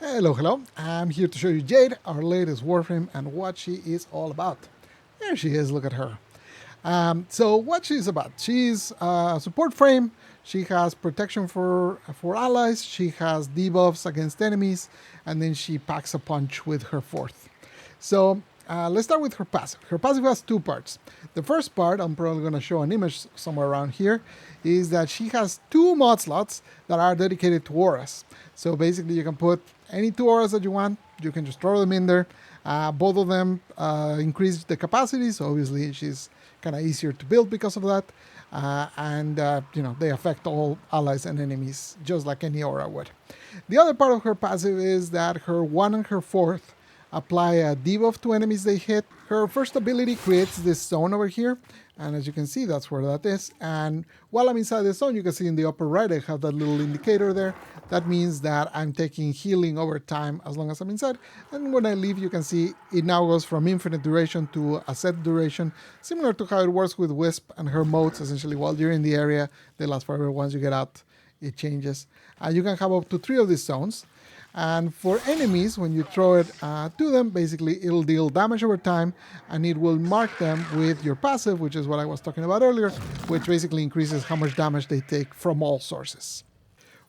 Hello, hello. I'm here to show you Jade, our latest Warframe, and what she is all about. There she is, look at her. So what she's about, she's a support frame, she has protection for allies, she has debuffs against enemies, and then she packs a punch with her fourth. So let's start with her passive. Her passive has two parts. The first part, I'm probably going to show an image somewhere around here, is that she has two mod slots that are dedicated to auras. So basically you can put any two auras that you want, you can just throw them in there. Both of them increase the capacity, so obviously she's kind of easier to build because of that. They affect all allies and enemies just like any aura would. The other part of her passive is that her 1 and her 4th apply a debuff to enemies they hit. Her first ability creates this zone over here, and as you can see, that's where that is. And while I'm inside the zone, you can see in the upper right I have that little indicator there. That means that I'm taking healing over time as long as I'm inside. And when I leave, you can see it now goes from infinite duration to a set duration, similar to how it works with Wisp and her modes. Essentially, while you're in the area, they last forever. Once you get out, it changes. You can have up to 3 of these zones. And for enemies, when you throw it to them, basically it'll deal damage over time, and it will mark them with your passive, which is what I was talking about earlier, which basically increases how much damage they take from all sources.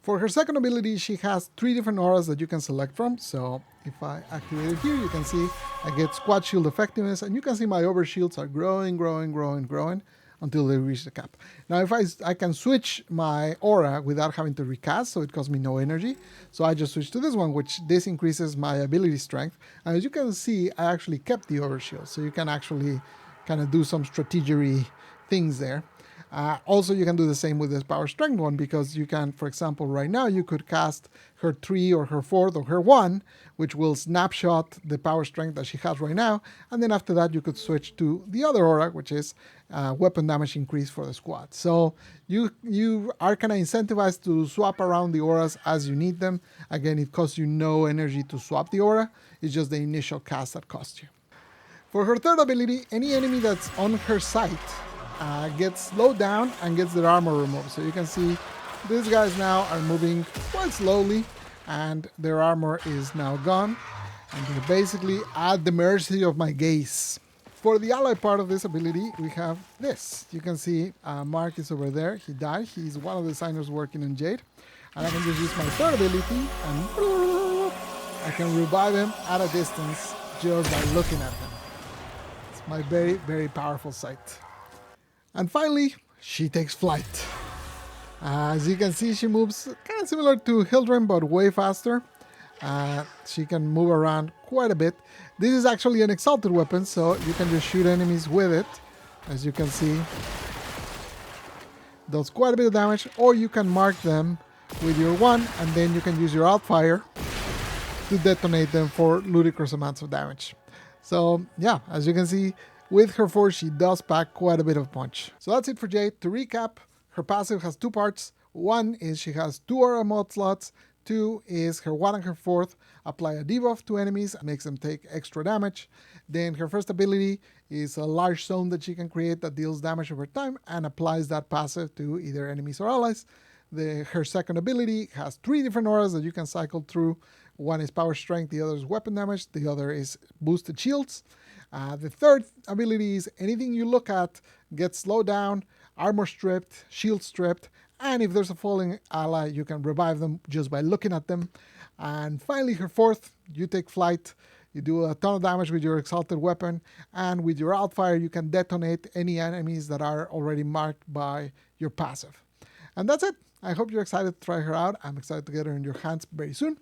For her second ability, she has 3 different auras that you can select from. So if I activate it here, you can see I get squad shield effectiveness, and you can see my overshields are growing until they reach the cap. Now if I can switch my aura without having to recast, so it costs me no energy. So I just switch to this one, which this increases my ability strength. And as you can see, I actually kept the overshield, so you can actually kind of do some strategery things there. Also, you can do the same with this power strength one, because you can, for example, right now you could cast her 3 or her 4th or her 1, which will snapshot the power strength that she has right now, and then after that you could switch to the other aura, which is weapon damage increase for the squad. So you are kind of incentivized to swap around the auras as you need them. Again, it costs you no energy to swap the aura, it's just the initial cast that costs you. For her third ability, any enemy that's on her site gets slowed down and gets their armor removed. So you can see these guys now are moving quite slowly and their armor is now gone, and they're basically at the mercy of my gaze. For the ally part of this ability, we have this. You can see Mark is over there. He died. He's one of the designers working on Jade. And I can just use my third ability and I can revive him at a distance just by looking at him. It's my very, very powerful sight. And finally, she takes flight. As you can see, she moves kind of similar to Hildren, but way faster. She can move around quite a bit. This is actually an exalted weapon, so you can just shoot enemies with it. As you can see, does quite a bit of damage, or you can mark them with your 1, and then you can use your outfire to detonate them for ludicrous amounts of damage. So yeah, as you can see, with her 4, she does pack quite a bit of punch. So that's it for Jade. To recap, her passive has 2 parts. 1 is she has 2 aura mod slots. 2 is her 1 and her 4th apply a debuff to enemies, makes them take extra damage. Then her first ability is a large zone that she can create that deals damage over time and applies that passive to either enemies or allies. Her second ability has 3 different auras that you can cycle through. 1 is power strength, the other is weapon damage, the other is boosted shields. The third ability is anything you look at gets slowed down, armor stripped, shield stripped, and if there's a falling ally, you can revive them just by looking at them. And finally, her 4th, you take flight, you do a ton of damage with your exalted weapon, and with your outfire, you can detonate any enemies that are already marked by your passive. And that's it. I hope you're excited to try her out. I'm excited to get her in your hands very soon.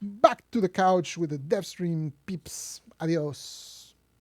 Back to the couch with the Devstream peeps. Adios.